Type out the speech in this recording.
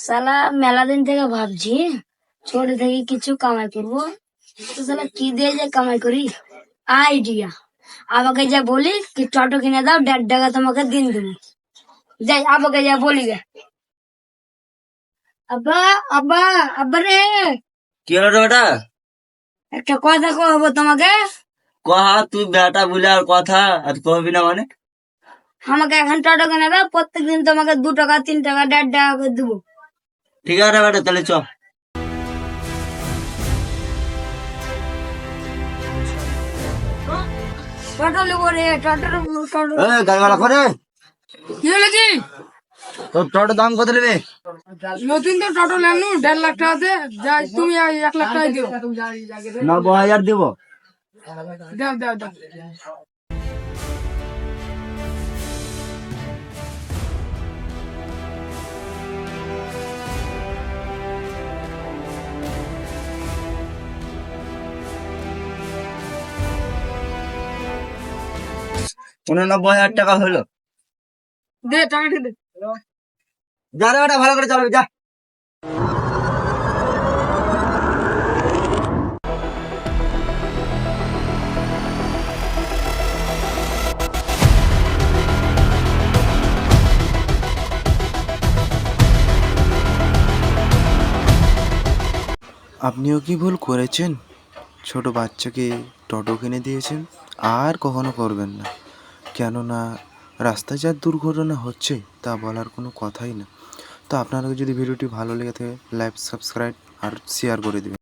শালা মেলা দিন থেকে ভাবছি ছোট থেকে কিছু কামাই করবো। তো শালা কি দিয়ে যে কামাই করি আইডিয়া। আবাকে যা বলি কি টোটো কিনে দাও, 1.5 টাকা তোমাকে দিন দেবো। যাই আবাকে যা বলি গে। আব্বা, আব্বা, আব্বা রে, কি হলো রে বেটা? একটা কথা কহবো তোমাকে। কহা, তুই বেটা বলে আর কথা আর কহবি না মানে? আমাকে এখন টোটো কিনে দাও, প্রত্যেকদিন তোমাকে 2 টাকা 3 টাকা 1.5 টাকা করে দেবো। ঠিক আছে বেটা, তাহলে চ। টোটো নেবো রে, টোটো। গাড়ি ভাড়া করে কি হলো কি? তোর টোটোর দাম কত নেবে? নতুন তো টোটো নেনু 1.5 লাখ টাকাতে। যাই তুমি 1 লাখ টাকা দিও। 90,000 দিব। দাও দাও দাও। ৳89,000 হলো। দে টাকাটা দে। যা রে বেটা, ভালো করে চালাবি, যা। আপনিও কি ভুল করেছেন? ছোট বাচ্চাকে টোটো কিনে দিয়েছেন? আর কখনো করবেন না, কেননা রাস্তায় যা দুর্ঘটনা হচ্ছে তা বলার কোনো কথাই না। তো আপনারা যদি ভিডিওটি ভালো লেগে থাকে, লাইক, সাবস্ক্রাইব আর শেয়ার করে দেবেন।